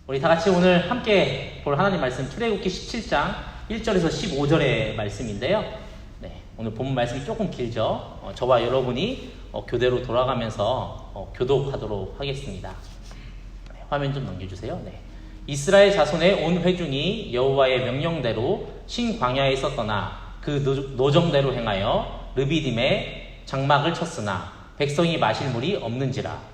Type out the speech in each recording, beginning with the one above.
우리 다 같이 오늘 함께 볼 하나님 말씀 출애굽기 17장 1절에서 15절의 말씀인데요. 네, 오늘 본문 말씀이 조금 길죠. 저와 여러분이 교대로 돌아가면서 교독하도록 하겠습니다. 네, 화면 좀 넘겨주세요. 네. 이스라엘 자손의 온 회중이 여호와의 명령대로 신광야에서 떠나 그 노정대로 행하여 르비딤에 장막을 쳤으나 백성이 마실 물이 없는지라.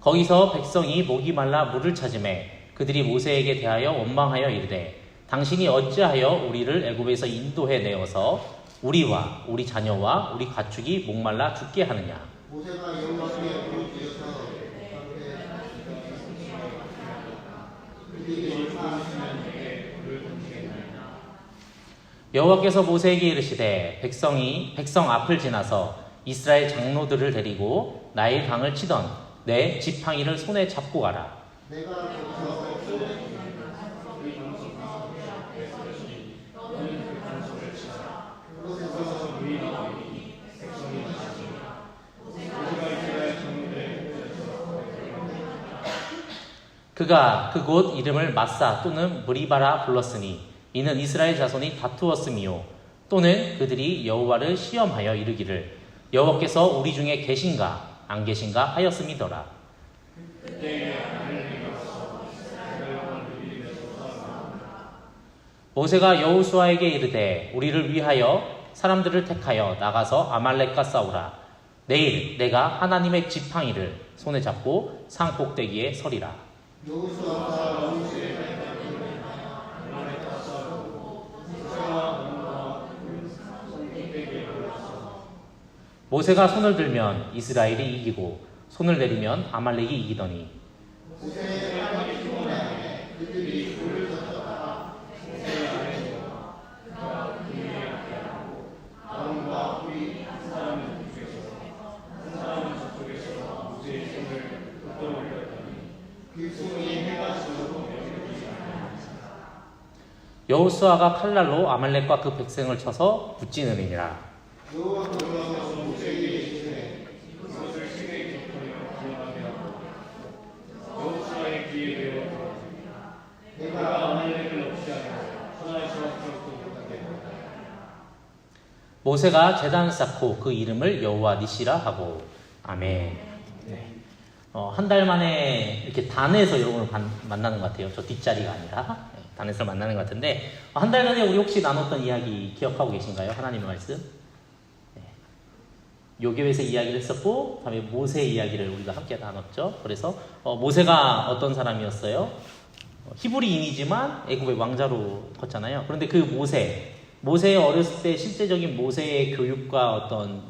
거기서 백성이 목이 말라 물을 찾으매 그들이 모세에게 대하여 원망하여 이르되 당신이 어찌하여 우리를 애굽에서 인도해 내어서 우리와 우리 자녀와 우리 가축이 목말라 죽게 하느냐. 모세가 여호와께 부르짖어서 여호와께서 모세에게 이르시되 백성 앞을 지나서 이스라엘 장로들을 데리고 나일 강을 치던 내 지팡이를 손에 잡고 가라. 그가 그곳 이름을 마사 또는 무리바라 불렀으니 이는 이스라엘 자손이 다투었음이요 또는 그들이 여호와를 시험하여 이르기를 여호와께서 우리 중에 계신가 안 계신가 하였음이더라. 모세가 여호수아에게 이르되 우리를 위하여 사람들을 택하여 나가서 아말렉과 싸우라. 내일 내가 하나님의 지팡이를 손에 잡고 산 꼭대기에 서리라. 모세가 손을 들면 이스라엘이 이기고 손을 내리면 아말렉이 이기더니 여호수아가 칼날로 아말렉과 그 백성을 쳐서 붙지느니라. 모세가 제단을 쌓고 그 이름을 여호와 니시라 하고 아멘. 네. 한 달 만에 이렇게 단에서 여러분을 만나는 것 같아요. 저 뒷자리가 아니라 단에서 만나는 것 같은데 한 달 전에 우리 혹시 나눴던 이야기 기억하고 계신가요? 하나님의 말씀. 네. 요괴에서 이야기를 했었고 다음에 모세 이야기를 우리가 함께 나눴죠. 그래서 모세가 어떤 사람이었어요? 히브리인이지만 애굽의 왕자로 컸잖아요. 그런데 그 모세의 어렸을 때 실제적인 모세의 교육과 어떤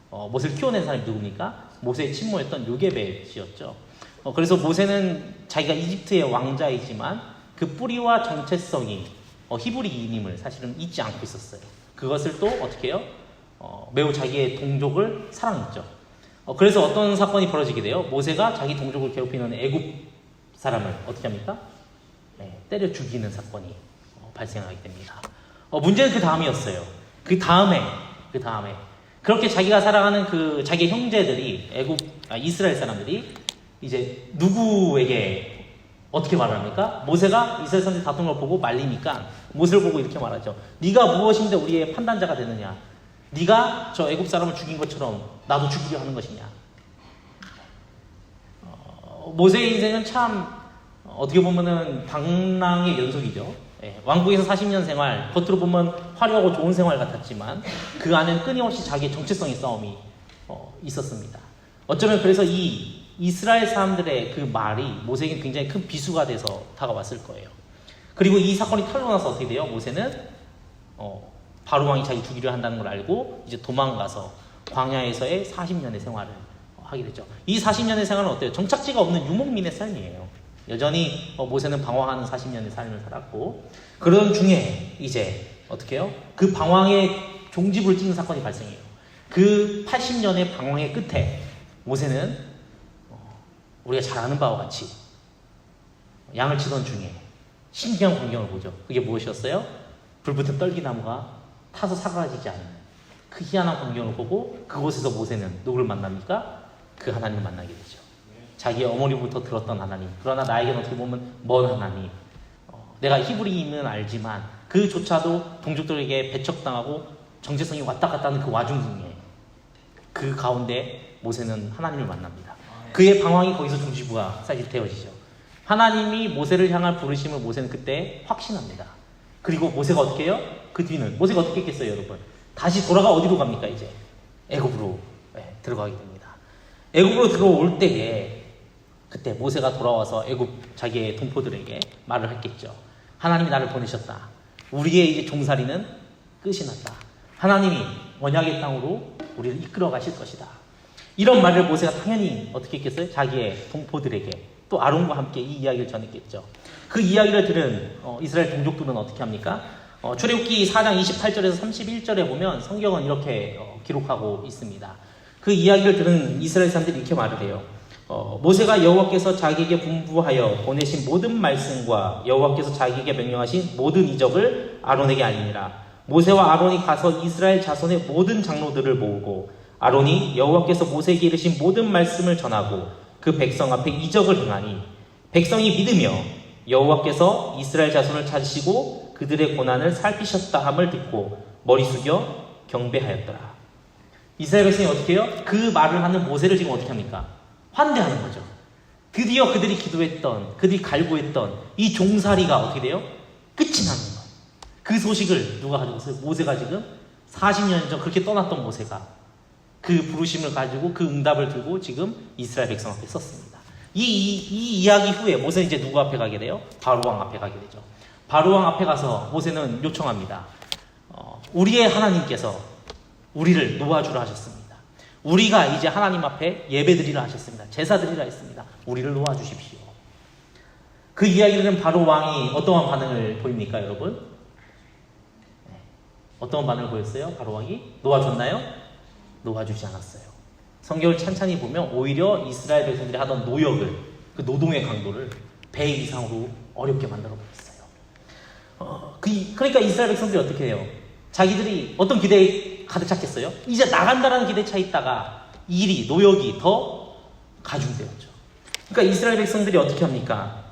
모세를 키워낸 사람이 누굽니까? 모세의 친모였던 요게벳이었죠. 그래서 모세는 자기가 이집트의 왕자이지만 그 뿌리와 정체성이 히브리인임을 사실은 잊지 않고 있었어요. 그것을 또 어떻게 해요? 매우 자기의 동족을 사랑했죠. 그래서 어떤 사건이 벌어지게 돼요? 모세가 자기 동족을 괴롭히는 애굽 사람을 어떻게 합니까? 네, 때려 죽이는 사건이 발생하게 됩니다. 문제는 그 다음이었어요. 그 다음에 그렇게 자기가 살아가는 그 자기 형제들이 이스라엘 사람들이 이제 누구에게 어떻게 말합니까? 모세가 이스라엘 사람들이 다투는 걸 보고 말리니까 모세를 보고 이렇게 말하죠. 네가 무엇인데 우리의 판단자가 되느냐? 네가 저 애굽 사람을 죽인 것처럼 나도 죽이려 하는 것이냐? 모세의 인생은 참 어떻게 보면은 방랑의 연속이죠. 왕국에서 40년 생활, 겉으로 보면 화려하고 좋은 생활 같았지만 그 안에는 끊임없이 자기의 정체성의 싸움이 있었습니다. 어쩌면 그래서 이 이스라엘 사람들의 그 말이 모세에게 굉장히 큰 비수가 돼서 다가왔을 거예요. 그리고 이 사건이 털고 나서 어떻게 돼요? 모세는 바로 왕이 자기 죽이려 한다는 걸 알고 이제 도망가서 광야에서의 40년의 생활을 하게 되죠. 이 40년의 생활은 어때요? 정착지가 없는 유목민의 삶이에요. 여전히 모세는 방황하는 40년의 삶을 살았고 그런 중에 이제 어떻게 해요? 그 방황의 종지부를 찍는 사건이 발생해요. 그 80년의 방황의 끝에 모세는 우리가 잘 아는 바와 같이 양을 치던 중에 신기한 광경을 보죠. 그게 무엇이었어요? 불붙은 떨기나무가 타서 사라지지 않는 그 희한한 광경을 보고 그곳에서 모세는 누구를 만납니까? 그 하나님을 만나게 되죠. 자기의 어머니부터 들었던 하나님, 그러나 나에게는 어떻게 보면 먼 하나님. 내가 히브리인은 알지만 그조차도 동족들에게 배척당하고 정체성이 왔다 갔다 하는 그 와중 중에 그 가운데 모세는 하나님을 만납니다. 그의 방황이 거기서 중지부가 사실 되어지죠. 하나님이 모세를 향한 부르심을 모세는 그때 확신합니다. 그리고 모세가 어떻게 해요? 그 뒤는 모세가 어떻게 했겠어요, 여러분? 다시 돌아가 어디로 갑니까? 이제 애굽으로 들어가게 됩니다. 애굽으로 들어올 때에 그때 모세가 돌아와서 애굽 자기의 동포들에게 말을 했겠죠. 하나님이 나를 보내셨다. 우리의 이제 종살이는 끝이 났다. 하나님이 언약의 땅으로 우리를 이끌어 가실 것이다. 이런 말을 모세가 당연히 어떻게 했겠어요? 자기의 동포들에게 또 아론과 함께 이 이야기를 전했겠죠. 그 이야기를 들은 이스라엘 동족들은 어떻게 합니까? 출애굽기 4장 28절에서 31절에 보면 성경은 이렇게 기록하고 있습니다. 그 이야기를 들은 이스라엘 사람들이 이렇게 말을 해요. 모세가 여호와께서 자기에게 분부하여 보내신 모든 말씀과 여호와께서 자기에게 명령하신 모든 이적을 아론에게 알리니라. 모세와 아론이 가서 이스라엘 자손의 모든 장로들을 모으고 아론이 여호와께서 모세에게 이르신 모든 말씀을 전하고 그 백성 앞에 이적을 행하니 백성이 믿으며 여호와께서 이스라엘 자손을 찾으시고 그들의 고난을 살피셨다 함을 듣고 머리 숙여 경배하였더라. 이스라엘 백성이 어떻게 해요? 그 말을 하는 모세를 지금 어떻게 합니까? 환대하는 거죠. 드디어 그들이 기도했던, 그들이 갈구했던 이 종살이가 어떻게 돼요? 끝이 나는 거예요. 그 소식을 누가 가지고 있어요? 모세가 지금 40년 전 그렇게 떠났던 모세가 그 부르심을 가지고 그 응답을 들고 지금 이스라엘 백성 앞에 섰습니다. 이 이야기 후에 모세는 이제 누구 앞에 가게 돼요? 바로왕 앞에 가게 되죠. 바로왕 앞에 가서 모세는 요청합니다. 우리의 하나님께서 우리를 놓아주라 하셨습니다. 우리가 이제 하나님 앞에 예배드리라 하셨습니다. 제사드리라 했습니다. 우리를 놓아주십시오. 그 이야기를 들은 바로왕이 어떠한 반응을 보입니까, 여러분? 어떤 반응을 보였어요? 바로왕이 놓아줬나요? 놓아주지 않았어요. 성경을 찬찬히 보면 오히려 이스라엘 백성들이 하던 노역을, 그 노동의 강도를 배 이상으로 어렵게 만들어버렸어요. 그러니까 이스라엘 백성들이 어떻게 해요? 자기들이 어떤 기대에 가득 찼겠어요? 이제 나간다라는 기대에 차 있다가 일이, 노역이 더 가중되었죠. 그러니까 이스라엘 백성들이 어떻게 합니까?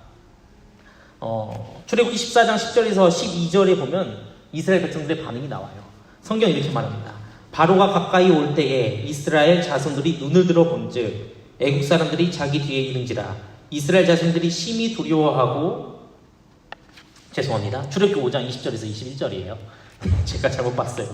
출애굽기 14장 10절에서 12절에 보면 이스라엘 백성들의 반응이 나와요. 성경이 이렇게 말합니다. 바로가 가까이 올 때에 이스라엘 자손들이 눈을 들어 본즉 애국 사람들이 자기 뒤에 이른지라. 이스라엘 자손들이 심히 두려워하고, 죄송합니다. 출애굽기 5장 20절에서 21절이에요. 제가 잘못 봤어요.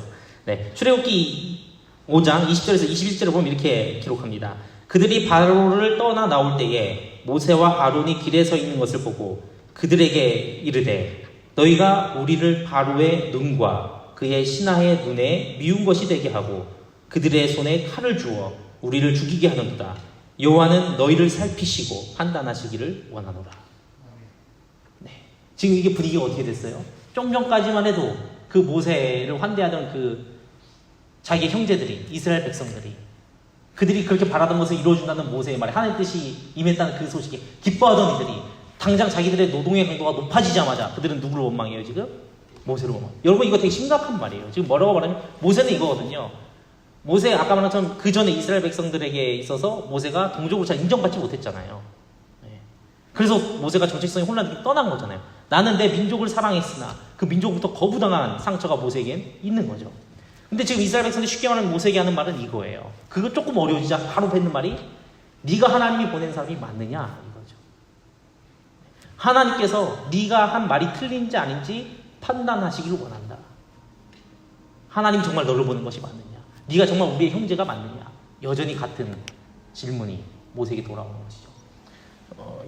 네, 출애굽기 5장 20절에서 21절을 보면 이렇게 기록합니다. 그들이 바로를 떠나 나올 때에 모세와 아론이 길에 서 있는 것을 보고 그들에게 이르되 너희가 우리를 바로의 눈과 그의 신하의 눈에 미운 것이 되게 하고 그들의 손에 칼을 주어 우리를 죽이게 하는도다. 여호와는 너희를 살피시고 판단하시기를 원하노라. 네, 지금 이게 분위기가 어떻게 됐어요? 좀 전까지만 해도 그 모세를 환대하던 그 자기 형제들이, 이스라엘 백성들이, 그들이 그렇게 바라던 것을 이루어준다는 모세의 말에 하나님의 뜻이 임했다는 그 소식에 기뻐하던 이들이 당장 자기들의 노동의 강도가 높아지자마자 그들은 누구를 원망해요 지금? 모세를 원망해요. 여러분 이거 되게 심각한 말이에요. 지금 뭐라고 말하면 모세는 이거거든요. 모세 아까 말한 것처럼 그 전에 이스라엘 백성들에게 있어서 모세가 동족으로 잘 인정받지 못했잖아요. 네. 그래서 모세가 정체성이 혼란되게 떠난 거잖아요. 나는 내 민족을 사랑했으나 그 민족부터 거부당한 상처가 모세에겐 있는 거죠. 근데 지금 이스라엘 백성들이 쉽게 말하면 모세에게 하는 말은 이거예요. 그거 조금 어려워지자 바로 뱉는 말이 네가 하나님이 보낸 사람이 맞느냐 이거죠. 하나님께서 네가 한 말이 틀린지 아닌지 판단하시기를 원한다. 하나님 정말 너를 보는 것이 맞느냐? 네가 정말 우리의 형제가 맞느냐? 여전히 같은 질문이 모세에게 돌아오는 것이죠.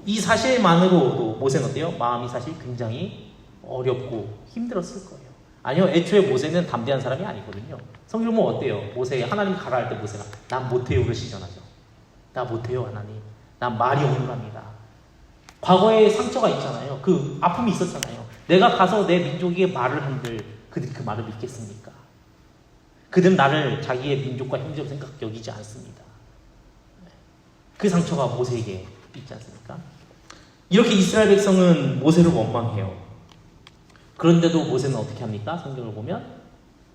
이 사실만으로도 모세는 어때요? 마음이 사실 굉장히 어렵고 힘들었을 거예요. 아니요, 애초에 모세는 담대한 사람이 아니거든요. 성경 보면 어때요? 모세 하나님 가라 할 때 모세가 난 못해요를 시전하죠. 나 못해요 하나님. 난 말이 억울합니다. 과거에 상처가 있잖아요. 그 아픔이 있었잖아요. 내가 가서 내 민족에게 말을 한들 그들이 그 말을 믿겠습니까? 그들은 나를 자기의 민족과 형제로 여기지 않습니다. 그 상처가 모세에게 있지 않습니까? 이렇게 이스라엘 백성은 모세를 원망해요. 그런데도 모세는 어떻게 합니까? 성경을 보면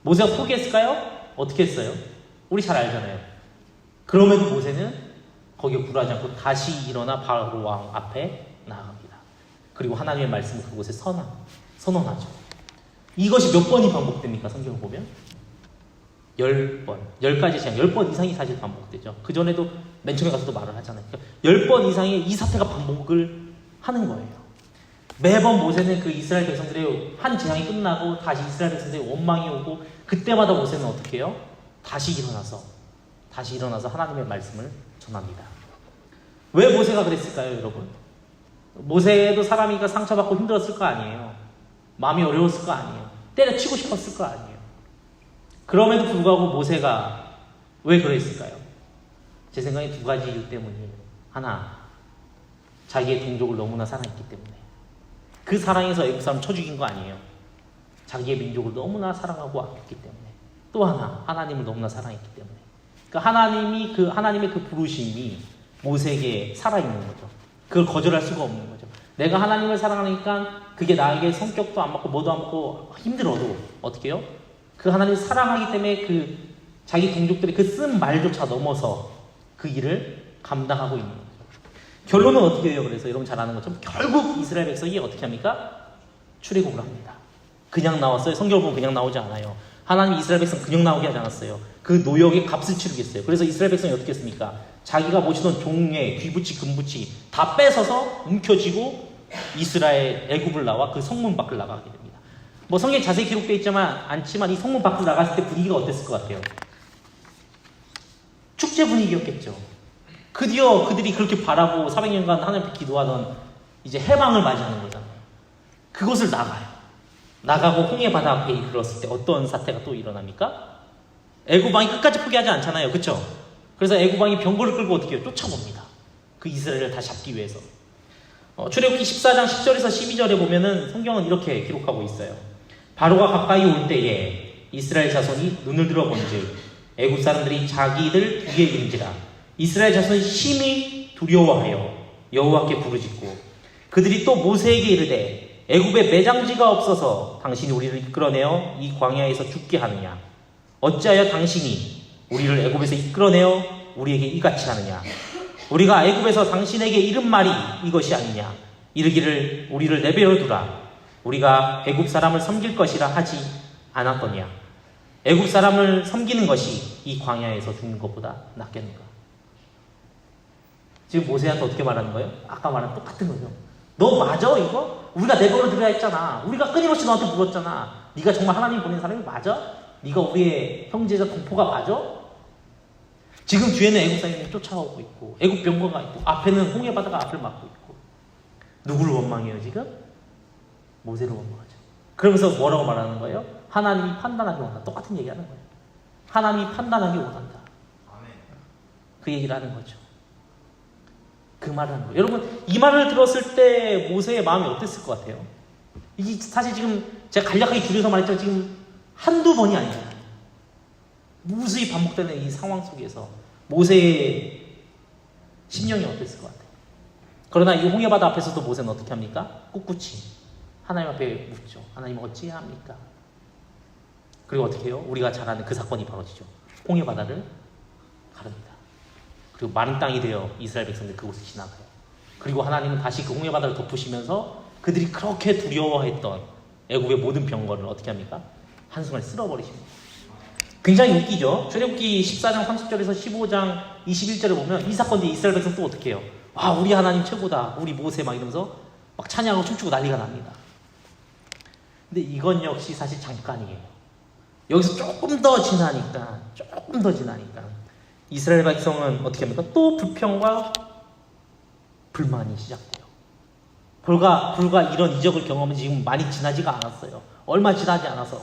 모세가 포기했을까요? 어떻게 했어요? 우리 잘 알잖아요. 그럼에도 모세는 거기에 굴하지 않고 다시 일어나 바로 왕 앞에 나아갑니다. 그리고 하나님의 말씀을 그곳에 선언하죠. 이것이 몇 번이 반복됩니까? 성경을 보면 10번, 10가지 제한, 10번 이상이 사실 반복되죠. 그 전에도 맨 처음에 가서도 말을 하잖아요. 10번 이상의 이 사태가 반복을 하는 거예요. 매번 모세는 그 이스라엘 백성들의 한 재앙이 끝나고 다시 이스라엘 백성들의 원망이 오고 그때마다 모세는 어떻게 해요? 다시 일어나서 하나님의 말씀을 전합니다. 왜 모세가 그랬을까요, 여러분? 모세도 사람이니까 상처받고 힘들었을 거 아니에요. 마음이 어려웠을 거 아니에요. 때려치고 싶었을 거 아니에요. 그럼에도 불구하고 모세가 왜 그랬을까요? 제 생각에 두 가지 이유 때문이에요. 하나, 자기의 동족을 너무나 사랑했기 때문에. 그 사랑에서 애국 사람 쳐 죽인 거 아니에요. 자기의 민족을 너무나 사랑하고 아꼈기 때문에. 또 하나, 하나님을 너무나 사랑했기 때문에. 그러니까 하나님의 그 부르심이 모세에게 살아있는 거죠. 그걸 거절할 수가 없는 거죠. 내가 하나님을 사랑하니까 그게 나에게 성격도 안 맞고 뭐도 안 맞고 힘들어도 어떻게 해요? 그 하나님을 사랑하기 때문에 그 자기 동족들의 그 쓴 말조차 넘어서 그 일을 감당하고 있는 거죠. 결론은 어떻게 해요? 그래서 여러분 잘 아는 것처럼 결국 이스라엘 백성이 어떻게 합니까? 출애굽을 합니다. 그냥 나왔어요. 성경을 보면 그냥 나오지 않아요. 하나님이 이스라엘 백성 그냥 나오게 하지 않았어요. 그 노역의 값을 치르겠어요. 그래서 이스라엘 백성이 어떻게 했습니까? 자기가 모시던 종에 귀부치, 금부치 다 뺏어서 움켜쥐고 이스라엘 애굽을 나와 그 성문 밖을 나가게 됩니다. 뭐 성경에 자세히 기록되어 있지만 않지만 이 성문 밖으로 나갔을 때 분위기가 어땠을 것 같아요? 축제 분위기였겠죠. 드디어 그들이 그렇게 바라고 400년간 하나님 앞에 기도하던 이제 해방을 맞이하는 거잖아요. 그것을 나가고 홍해 바다 앞에 이르렀을 때 어떤 사태가 또 일어납니까? 애굽 왕이 끝까지 포기하지 않잖아요. 그렇죠? 그래서 애굽 왕이 병거를 끌고 어떻게 해요? 쫓아옵니다. 그 이스라엘을 다시 잡기 위해서. 출애굽기 14장 10절에서 12절에 보면은 성경은 이렇게 기록하고 있어요. 바로가 가까이 올 때에 이스라엘 자손이 눈을 들어 본즉 애굽 사람들이 자기들 뒤에 있는지라 이스라엘 자손이 심히 두려워하여 여호와께 부르짖고 그들이 또 모세에게 이르되 애굽에 매장지가 없어서 당신이 우리를 이끌어내어 이 광야에서 죽게 하느냐 어찌하여 당신이 우리를 애굽에서 이끌어내어 우리에게 이같이 하느냐 우리가 애굽에서 당신에게 이른 말이 이것이 아니냐 이르기를 우리를 내버려 두라 우리가 애굽 사람을 섬길 것이라 하지 않았더냐 애굽 사람을 섬기는 것이 이 광야에서 죽는 것보다 낫겠는가. 지금 모세한테 어떻게 말하는 거예요? 아까 말한 똑같은 거죠. 너 맞아 이거? 우리가 내버려 두라 했잖아. 우리가 끊임없이 너한테 물었잖아. 네가 정말 하나님 보낸 사람이 맞아? 네가 우리의 형제자 동포가 맞아? 지금 뒤에는 애굽 사람이 쫓아오고 있고 애굽 병거가 있고 앞에는 홍해 바다가 앞을 막고 있고 누구를 원망해요 지금? 모세를 원망하죠. 그러면서 뭐라고 말하는 거예요? 하나님이 판단하기 원한다. 똑같은 얘기하는 거예요. 하나님이 판단하기 원한다. 그 얘기를 하는 거죠. 그 말을 하는 거예요. 여러분 이 말을 들었을 때 모세의 마음이 어땠을 것 같아요? 이게 사실 지금 제가 간략하게 줄여서 말했지만 지금 한두 번이 아니잖아요. 무수히 반복되는 이 상황 속에서 모세의 심령이 어땠을 것 같아요? 그러나 이 홍해바다 앞에서도 모세는 어떻게 합니까? 꿋꿋이 하나님 앞에 묻죠. 하나님 어찌합니까? 그리고 어떻게 해요? 우리가 잘 아는 그 사건이 벌어지죠. 홍해바다를 가릅니다. 그리고 마른 땅이 되어 이스라엘 백성들 그곳을 지나가요. 그리고 하나님은 다시 그 홍해바다를 덮으시면서 그들이 그렇게 두려워했던 애굽의 모든 병거를 어떻게 합니까? 한순간에 쓸어버리십니다. 굉장히 웃기죠? 출애굽기 14장 30절에서 15장 21절에 보면 이 사건 뒤에 이스라엘 백성 또 어떻게 해요? 와 우리 하나님 최고다. 우리 모세 막 이러면서 막 찬양하고 춤추고 난리가 납니다. 근데 이건 역시 사실 잠깐이에요. 여기서 조금 더 지나니까 이스라엘 백성은 어떻게 합니까? 또 불평과 불만이 시작돼요. 불과 이런 이적을 경험은 지금 많이 지나지가 않았어요. 얼마 지나지 않아서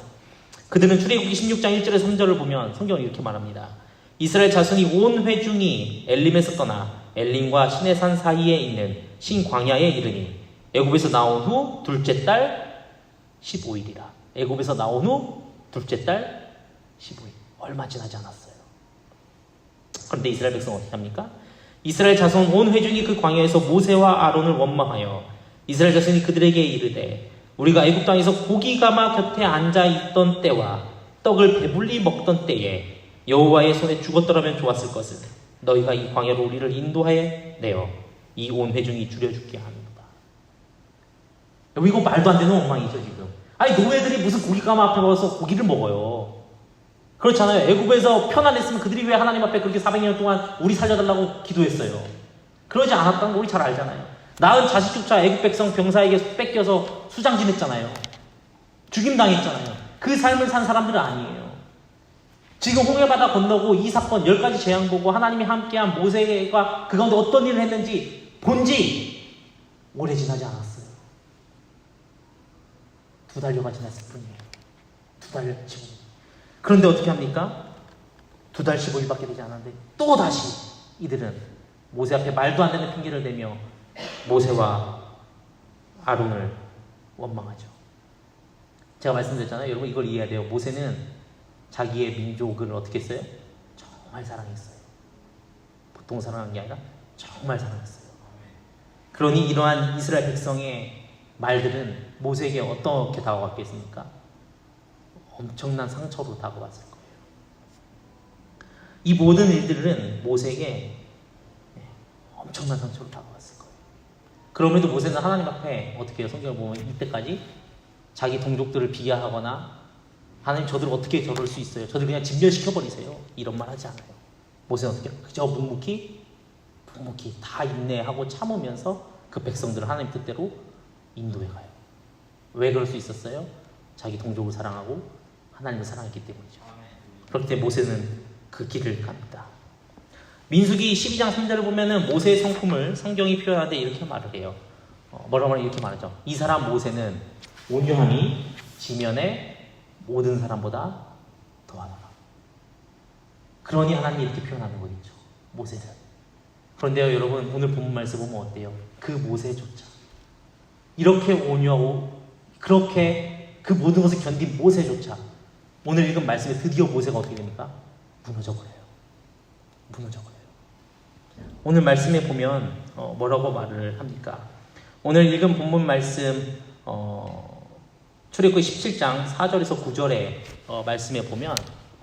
그들은 출애굽기 16장 1절에 3절을 보면 성경은 이렇게 말합니다. 이스라엘 자손이 온 회중이 엘림에서 떠나 엘림과 시내산 사이에 있는 신광야에 이르니 애굽에서 나온 후 둘째 달 15일이라. 애굽에서 나온 후 둘째 달 15일. 얼마 지나지 않았어요. 그런데 이스라엘 백성은 어떻게 합니까? 이스라엘 자손 온 회중이 그 광야에서 모세와 아론을 원망하여 이스라엘 자손이 그들에게 이르되 우리가 애굽 땅에서 고기가마 곁에 앉아 있던 때와 떡을 배불리 먹던 때에 여호와의 손에 죽었더라면 좋았을 것을 너희가 이 광야로 우리를 인도하여 내어 이 온 회중이 줄여죽게 하는도다. 이거 말도 안 되는 엉망이죠 지금. 아니 노예들이 무슨 고기가마 앞에 가서 고기를 먹어요. 그렇잖아요. 애굽에서 편안했으면 그들이 왜 하나님 앞에 그렇게 400년 동안 우리 살려달라고 기도했어요. 그러지 않았다는 거 우리 잘 알잖아요. 낳은 자식조차 애굽 백성 병사에게 뺏겨서 수장지냈잖아요. 죽임당했잖아요. 그 삶을 산 사람들은 아니에요. 지금 홍해바다 건너고 이 사건 10가지 재앙 보고 하나님이 함께한 모세가 그 가운데 어떤 일을 했는지 본지 오래 지나지 않았어요. 2달여가 지났을 뿐이에요. 2달 15일. 그런데 어떻게 합니까? 2달 15일밖에 되지 않았는데 또 다시 이들은 모세 앞에 말도 안 되는 핑계를 대며 모세와 아론을 원망하죠. 제가 말씀드렸잖아요. 여러분 이걸 이해해야 돼요. 모세는 자기의 민족을 어떻게 했어요? 정말 사랑했어요. 보통 사랑한 게 아니라 정말 사랑했어요. 그러니 이러한 이스라엘 백성의 말들은 모세에게 어떻게 다가왔겠습니까? 엄청난 상처로 다가왔을 거예요. 이 모든 일들은 모세에게 엄청난 상처로 다가왔을 거예요. 그럼에도 모세는 하나님 앞에 어떻게 해요? 성경을 보면 이때까지 자기 동족들을 비하하거나 하나님 저들 어떻게 저럴 수 있어요? 저들 그냥 진멸시켜버리세요. 이런 말 하지 않아요. 모세는 어떻게 해요? 그저 묵묵히 다 인내하고 참으면서 그 백성들을 하나님 뜻대로 인도해 가요. 왜 그럴 수 있었어요? 자기 동족을 사랑하고 하나님을 사랑했기 때문이죠. 그렇기 때문에 모세는 그 길을 갑니다. 민수기 12장 3절을 보면은 모세의 성품을 성경이 표현하되 이렇게 말을 해요. 뭐라고 하면 이렇게 말하죠. 이 사람 모세는 온유함이 지면의 모든 사람보다 더하다. 그러니 하나님이 이렇게 표현하는 거겠죠. 모세는. 그런데요 여러분 오늘 본문 말씀 보면 어때요? 그 모세조차 이렇게 온유하고 그렇게 그 모든 것을 견딘 모세조차 오늘 읽은 말씀에 드디어 모세가 어떻게 됩니까? 무너져버려요. 무너져버려요. 오늘 말씀에 보면 뭐라고 말을 합니까? 오늘 읽은 본문 말씀 출애굽기 17장 4절에서 9절의 말씀에 보면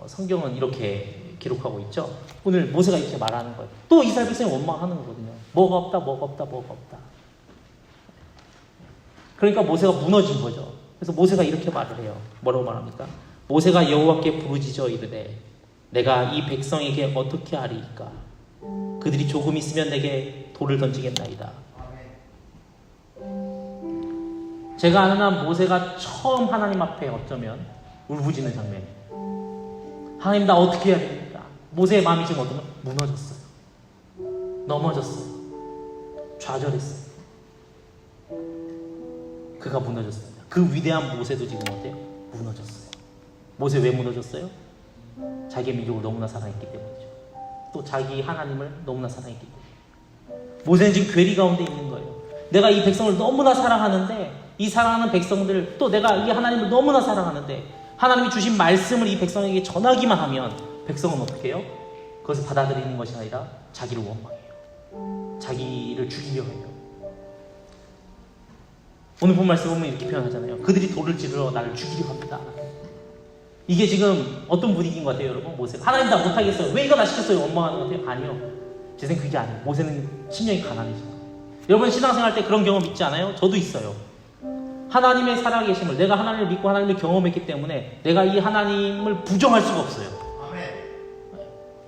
성경은 이렇게 기록하고 있죠. 오늘 모세가 이렇게 말하는 거예요. 또 이스라엘 백성이 원망하는 거거든요. 뭐가 없다. 그러니까 모세가 무너진 거죠. 그래서 모세가 이렇게 말을 해요. 뭐라고 말합니까? 모세가 여호와께 부르짖어 이르되 내가 이 백성에게 어떻게 하리이까? 그들이 조금 있으면 내게 돌을 던지겠나이다. 제가 아는 한 모세가 처음 하나님 앞에 어쩌면 울부짖는 장면이에요. 하나님 나 어떻게 해야 됩니까? 모세의 마음이 지금 어떠면 무너졌어요. 넘어졌어요. 좌절했어요. 그가 무너졌습니다. 그 위대한 모세도 지금 어때요? 무너졌어요. 모세 왜 무너졌어요? 자기의 민족을 너무나 사랑했기 때문이죠. 또 자기 하나님을 너무나 사랑했기 때문에. 모세는 지금 괴리 가운데 있는 거예요. 내가 이 백성을 너무나 사랑하는데 이 사랑하는 백성들 또 내가 이 하나님을 너무나 사랑하는데 하나님이 주신 말씀을 이 백성에게 전하기만 하면 백성은 어떻게 해요? 그것을 받아들이는 것이 아니라 자기를 원망해요. 자기를 죽이려 해요. 오늘 본 말씀 보면 이렇게 표현하잖아요. 그들이 돌을 찌르러 나를 죽이려 합니다. 이게 지금 어떤 분위기인 것 같아요, 여러분? 모세가 하나님 다 못하겠어요. 왜 이거 나 시켰어요? 원망하는 것 같아요? 아니요. 제 생각에 그게 아니에요. 모세는 심령이 가난해져요. 여러분 신앙생활 때 그런 경험 있지 않아요? 저도 있어요. 하나님의 살아계심을 내가 하나님을 믿고 하나님을 경험했기 때문에 내가 이 하나님을 부정할 수가 없어요.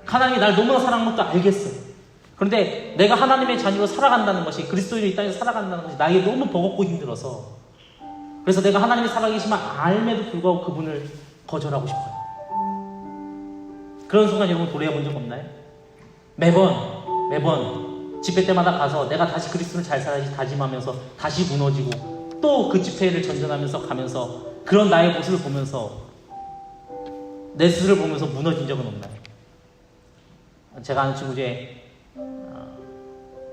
하나님이 날 너무나 사랑하는 것도 알겠어요. 그런데 내가 하나님의 자녀로 살아간다는 것이 그리스도인이 이 땅에서 살아간다는 것이 나에게 너무 버겁고 힘들어서 그래서 내가 하나님의 살아계심을 알매도 불구하고 그분을 거절하고 싶어요. 그런 순간 여러분 도래해 본 적 없나요? 매번 집회 때마다 가서 내가 다시 그리스도를 잘 살아야지 다짐하면서 다시 무너지고 또 그 집회를 전전하면서 가면서 그런 나의 모습을 보면서 내 스스로를 보면서 무너진 적은 없나요? 제가 아는 친구 중에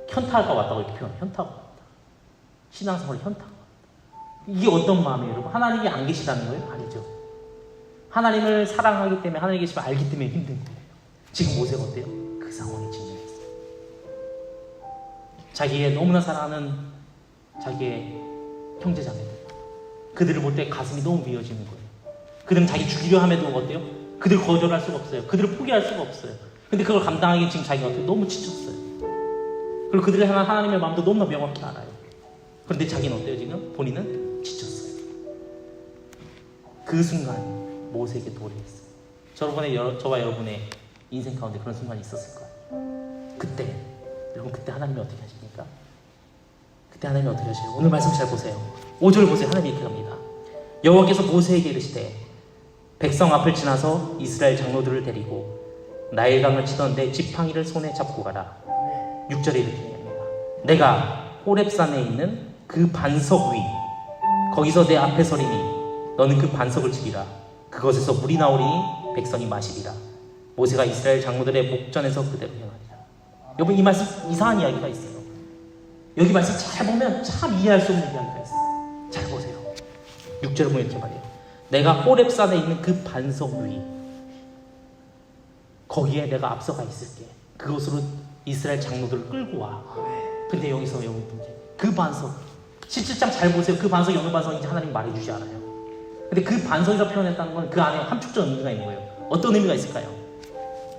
현타가 왔다고 이렇게 표현해요. 현타가 왔다. 신앙생활 현타가 왔다. 이게 어떤 마음이에요, 여러분? 하나님이 안 계시다는 거예요? 아니죠. 하나님을 사랑하기 때문에 하나님이 계시면 알기 때문에 힘든 거예요. 지금 모세가 어때요? 그 상황에 진정했어요. 자기의 너무나 사랑하는 자기의 형제자매들 그들을 볼 때 가슴이 너무 미어지는 거예요. 그들은 자기 죽이려 함에도 어때요? 그들 거절할 수가 없어요. 그들을 포기할 수가 없어요. 근데 그걸 감당하기 지금 자기가 어떻게 너무 지쳤어요. 그리고 그들을 향한 하나님의 마음도 너무나 명확히 알아요. 그런데 자기는 어때요? 지금 본인은 지쳤어요. 그 순간 모세에게 도래했어요. 저와 여러분의 인생 가운데 그런 순간이 있었을 거예요. 그때 여러분, 그때 하나님이 어떻게 하십니까? 그때 하나님이 어떻게 하셔요? 오늘 말씀 잘 보세요. 5절 보세요. 하나님이 이렇게 합니다. 여호와께서 모세에게 이르시되 백성 앞을 지나서 이스라엘 장로들을 데리고 나일강을 치던 내 지팡이를 손에 잡고 가라. 6절에 이렇게 합니다. 내가 호렙산에 있는 그 반석 위 거기서 내 앞에 서리니 너는 그 반석을 치리라. 그것에서 물이 나오리니 백성이 마시리라. 모세가 이스라엘 장로들의 목전에서 그대로 행하리라. 여러분, 이 말씀 이상한 이야기가 있어요. 여기 말씀 잘 보면 참 이해할 수 없는 이야기가 있어요. 잘 보세요. 6절을 보면 이렇게 말해요. 내가 호렙산에 있는 그 반석 위 거기에 내가 앞서가 있을게. 그것으로 이스라엘 장로들을 끌고 와. 근데 여기서 그 반석 17장 잘 보세요. 그 반석이 어느 반석인지 하나님 말해주지 않아요. 근데 그 반석이라고 표현했다는 건 그 안에 함축적 의미가 있는 거예요. 어떤 의미가 있을까요?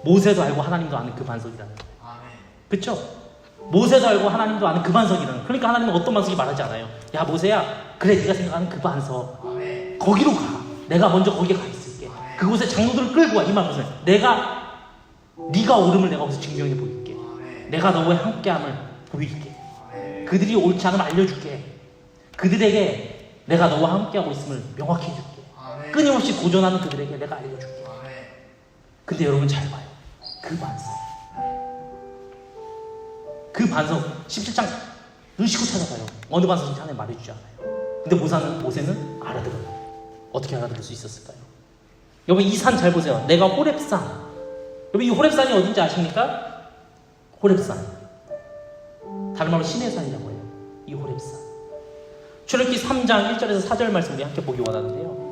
모세도 알고 하나님도 아는 그 반석이라는 거예요. 그렇죠? 모세도 알고 하나님도 아는 그 반석이라는 거예요. 그러니까 하나님은 어떤 반석이 말하지 않아요. 야 모세야, 그래 네가 생각하는 그 반석 거기로 가. 내가 먼저 거기에 가 있을게. 그곳에 장로들을 끌고 와. 이 말 무슨 네가 옳음을 내가 거기서 증명해 보일게. 내가 너와 함께함을 보일게. 그들이 옳지 않음을 알려줄게. 그들에게 내가 너와 함께하고 있음을 명확히 해줄게. 끊임없이 도전하는 그들에게 내가 알려줄게. 근데 여러분 잘 봐요. 그 반석 17장 눈시고 찾아봐요. 어느 반석인지 하나님 말해주지 않아요. 근데 모세는 알아들어요. 어떻게 알아들을 수 있었을까요? 여러분, 이 산 잘 보세요. 내가 호렙산. 여러분, 이 호렙산이 어딘지 아십니까? 호렙산. 다른 말로 신의 산이라고 해요. 이 호렙산. 출애굽기 3장 1절에서 4절 말씀 우리 함께 보기 원하는데요.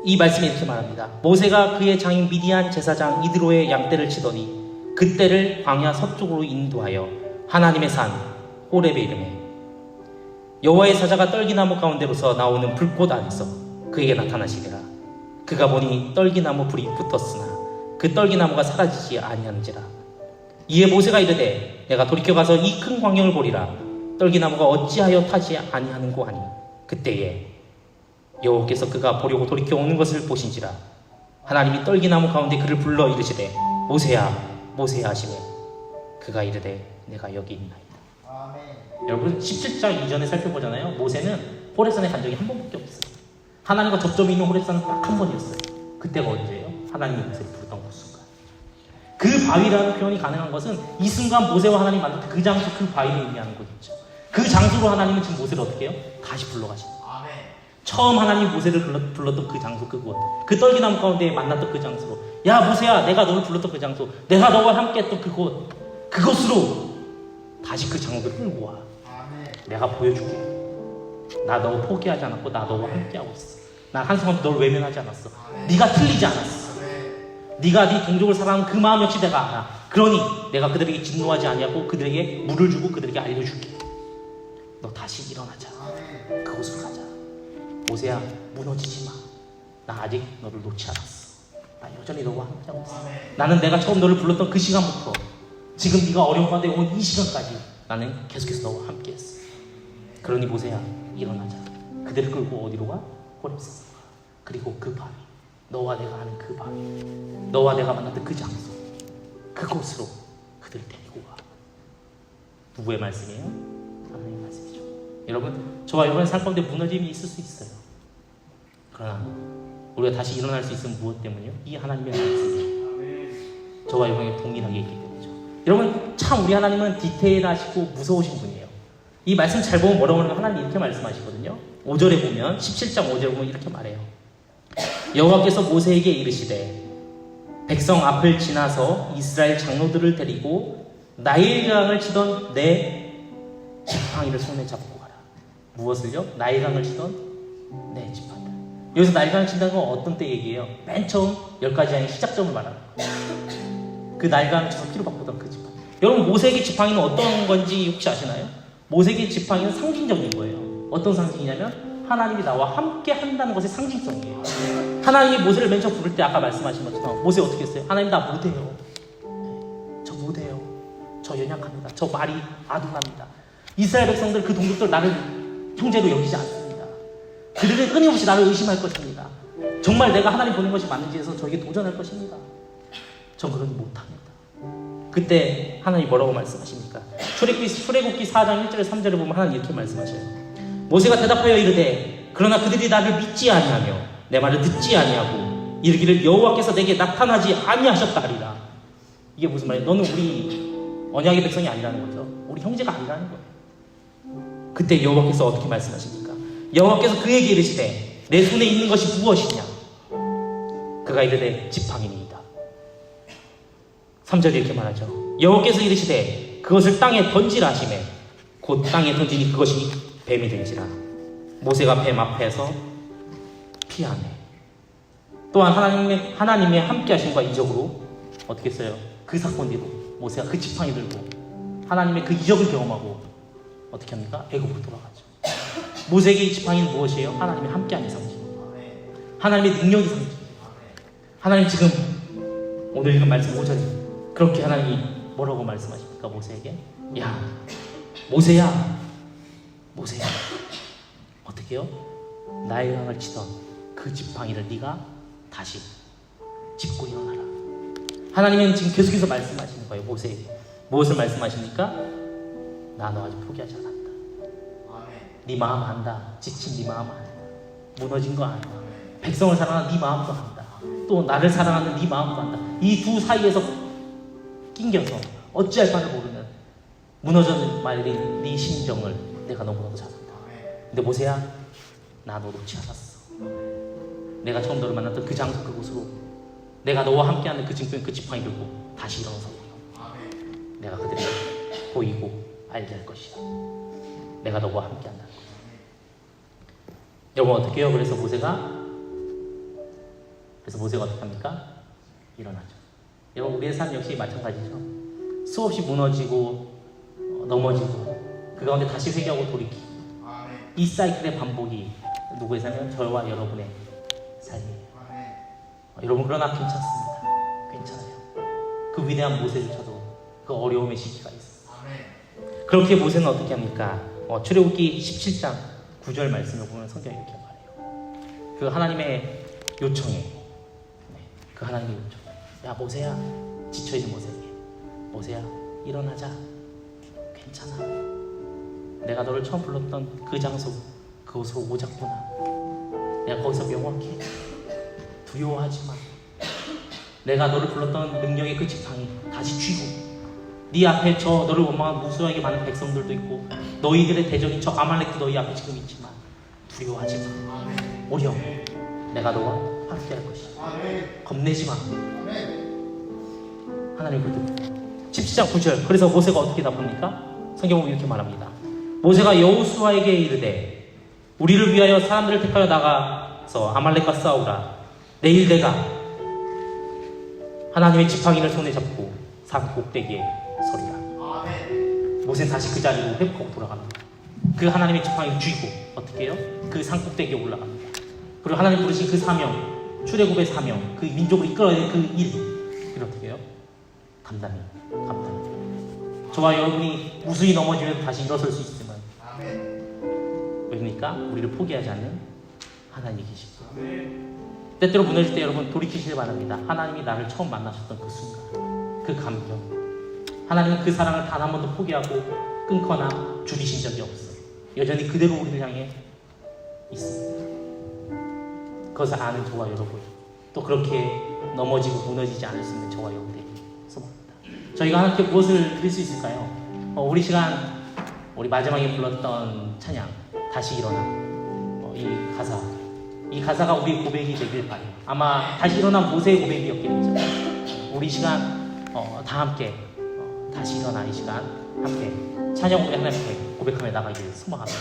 이 말씀이 이렇게 말합니다. 모세가 그의 장인 미디안 제사장 이드로의 양떼를 치더니 그 떼를 광야 서쪽으로 인도하여 하나님의 산 호렙에 이르매 여호와의 사자가 떨기나무 가운데로서 나오는 불꽃 안에서 그에게 나타나시리라. 그가 보니 떨기나무 불이 붙었으나 그 떨기나무가 사라지지 아니하는지라. 이에 모세가 이르되 내가 돌이켜가서 이 큰 광경을 보리라. 떨기나무가 어찌하여 타지 아니하는고 하니 그때에 여호와께서 그가 보려고 돌이켜 오는 것을 보신지라. 하나님이 떨기나무 가운데 그를 불러 이르시되 모세야 모세야 하시매 그가 이르되 내가 여기 있나이다. 아멘. 여러분 17장 이전에 살펴보잖아요. 모세는 호렙산에 간 적이 한 번밖에 없어요. 하나님과 접점이 있는 호렙산은 딱 한 번이었어요. 그때가 언제예요? 하나님이 모세를 부르던 그 순간. 그 바위라는 표현이 가능한 것은 이 순간 모세와 하나님 만났던 그 장소, 그 바위를 의미하는 거겠죠. 그 장소로 하나님은 지금 모세를 어떻게 해요? 다시 불러가시는 거예요. 처음 하나님이 모세를 불렀던 그 장소, 그곳, 그 떨기나무 가운데 만났던 그 장소로, 야 모세야 내가 너를 불렀던 그 장소, 내가 너와 함께 했던 그곳, 그곳으로 다시 그 장소를 끌고 와. 내가 보여줄게. 나 너 포기하지 않았고 나 너와 함께하고 있어. 난 한순간도 널 외면하지 않았어. 네가 틀리지 않았어. 네가 네 동족을 사랑하는 그 마음 역시 내가 알아. 그러니 내가 그들에게 진노하지 아니하고 그들에게 물을 주고 그들에게 알려줄게. 너 다시 일어나자. 그곳으로 가자. 모세야 무너지지 마. 나 아직 너를 놓지 않았어. 나 여전히 너와 함께하고 있어. 나는 내가 처음 너를 불렀던 그 시간부터 지금 네가 어려운 가운데 온 이 시간까지 나는 계속해서 너와 함께했어. 그러니 모세야 일어나자. 그들을 끌고 어디로 가? 호렙산. 그리고 그 바위, 너와 내가 아는 그 바위, 너와 내가 만났던 그 장소, 그곳으로 그들을 데리고 가. 누구의 말씀이에요? 하나님의 말씀이죠. 여러분, 저와 여러분의 삶 가운데 무너짐이 있을 수 있어요. 그러나 우리가 다시 일어날 수 있으면 무엇 때문이요? 이 하나님의 말씀이 저와 여러분에게 동일하게 있기 때문이죠. 여러분, 참 우리 하나님은 디테일하시고 무서우신 분이에요. 이 말씀 잘 보면 뭐라고 하는 하나님 이렇게 말씀하시거든요. 5절에 보면 17장 5절에 보면 이렇게 말해요. 여호와께서 모세에게 이르시되 백성 앞을 지나서 이스라엘 장로들을 데리고 나일강을 치던 내 지팡이를 손에 잡고 가라. 무엇을요? 나일강을 치던 내 지팡이. 여기서 나일강을 친다는 건 어떤 때 얘기예요? 맨 처음 10가지 양의 시작점을 말하는 거예요. 그 나일강을 쳐서 피로 바꾸던 그 지팡이. 여러분, 모세에게 지팡이는 어떤 건지 혹시 아시나요? 모세에게 지팡이는 상징적인 거예요. 어떤 상징이냐면 하나님이 나와 함께 한다는 것의 상징성이에요. 하나님이 모세를 맨 처음 부를 때 아까 말씀하신 것처럼 모세 어떻게 했어요? 하나님 나 못해요. 저 못해요. 저 연약합니다. 저 말이 아둔합니다. 이스라엘 백성들 그 동족들 나를 형제로 여기지 않습니다. 그들은 끊임없이 나를 의심할 것입니다. 정말 내가 하나님 보낸 것이 맞는지 해서 저에게 도전할 것입니다. 전 그러지 못합니다. 그때 하나님이 뭐라고 말씀하십니까? 출애굽기 4장 1절에 3절에 보면 하나님 이렇게 말씀하셔요. 모세가 대답하여 이르되 그러나 그들이 나를 믿지 아니하며 내 말을 듣지 아니하고 이르기를 여호와께서 내게 나타나지 아니하셨다 하리라. 이게 무슨 말이에요? 너는 우리 언약의 백성이 아니라는 거죠. 우리 형제가 아니라는 거예요. 그때 여호와께서 어떻게 말씀하십니까? 여호와께서 그에게 이르시되 내 손에 있는 것이 무엇이냐? 그가 이르되 지팡이니이다. 3절에 이렇게 말하죠. 여호와께서 이르시되 그것을 땅에 던지라 하시매 곧 땅에 던지니 그것이 뱀이 된지라. 모세가 뱀 앞에서 피하네. 또한 하나님의 함께 하심과 이적으로 어떻게 했어요? 그 사건 뒤로 모세가 그 지팡이 들고 하나님의 그 이적을 경험하고 어떻게 합니까? 애굽으로 돌아가죠. 모세에게 이 지팡이는 무엇이에요? 하나님의 함께하는 상징입니다. 하나님의 능력이 상징입니다. 하나님 지금 오늘 읽은 말씀 5절에 그렇게 하나님이 뭐라고 말씀하십니까? 모세에게 야 모세야 어떻게 해요? 나의 양을 치던 그 지팡이를 네가 다시 짚고 일어나라. 하나님은 지금 계속해서 말씀하시는 거예요. 모세에게 무엇을 말씀하십니까? 나 너 아직 포기하지 않았다. 네 마음 안다. 지친 네 마음 안다. 무너진 거 안다. 백성을 사랑하는 네 마음도 안다. 또 나를 사랑하는 네 마음도 안다. 이 두 사이에서 낑겨서 어찌할 바를 모르는 무너져 말린 네 심정을 내가 너무나도 잘 안다. 근데 모세야 나 너 놓지 않았어. 내가 처음 너를 만났던 그 장소 그곳으로 내가 너와 함께하는 그 증표인 그 지팡이 들고 다시 일어나서 보여. 내가 그들에게 보이고 알게 할 것이다. 내가 너와 함께한다는 거야. 여러분 어떻게 해요? 그래서 모세가 어떻게 합니까? 일어나죠. 여러분 우리의 삶 역시 마찬가지죠. 수없이 무너지고 넘어지고 그 가운데 다시 회개하고 돌이키고 이 사이클의 반복이 누구의 삶이면 저와 여러분의 삶이에요. 여러분 그러나 괜찮습니다. 괜찮아요. 그 위대한 모세조차도 그 어려움의 시기가 있어요. 그렇게 모세는 어떻게 합니까? 출애굽기 17장 9절 말씀을 보면 성경이 이렇게 말해요. 그 하나님의 요청에 그 하나님의 요청. 야 모세야, 지쳐있는 모세에게 모세야 일어나자. 괜찮아. 내가 너를 처음 불렀던 그 장소 그곳으로 오자꾸나. 내가 거기서 명확해. 두려워하지 마. 내가 너를 불렀던 능력의 그 지팡이 다시 쥐고 네 앞에 저 너를 원망한 무수하게 많은 백성들도 있고 너희들의 대적인 저 아말렉도 너희 앞에 지금 있지만 두려워하지 마. 오히려 내가 너와 함께 할 것이야. 겁내지 마. 하나님 그렇게 17장 9절. 그래서 모세가 어떻게 답합니까? 성경은 이렇게 말합니다. 모세가 여호수아에게 이르되 우리를 위하여 사람들을 택하여 나가서 아말렉과 싸우라. 내일 내가 하나님의 지팡이를 손에 잡고 산 꼭대기에 서리라. 모세는 다시 그 자리로 회복하고 돌아갑니다. 그 하나님의 지팡이를 쥐고 어떻게 해요? 그 산 꼭대기에 올라갑니다. 그리고 하나님 부르신 그 사명, 출애굽의 사명, 그 민족을 이끌어야 될 그 일, 어떻게 해요? 감당히. 저와 여러분이 무수히 넘어지면서 다시 일어설 수 있으면 왜입니까? 우리를 포기하지 않는 하나님이 계십니다. 때때로 무너질 때 여러분 돌이키시길 바랍니다. 하나님이 나를 처음 만나셨던 그 순간, 그 감격. 하나님은 그 사랑을 단 한 번도 포기하고 끊거나 줄이신 적이 없어요. 여전히 그대로 우리를 향해 있습니다. 그것을 아는 저와 여러분, 또 그렇게 넘어지고 무너지지 않을 수 있는 저와 여러분에게 소망합니다. 저희가 함께 무엇을 드릴 수 있을까요? 우리 시간, 우리 마지막에 불렀던 찬양 다시 일어나. 이 가사가 우리의 고백이 되길 바래요. 아마 다시 일어난 모세의 고백이었겠죠. 우리 시간 다 함께 다시 일어나 이 시간 함께 찬양 우리 하나님께 고백하며 나가기를 소망합니다.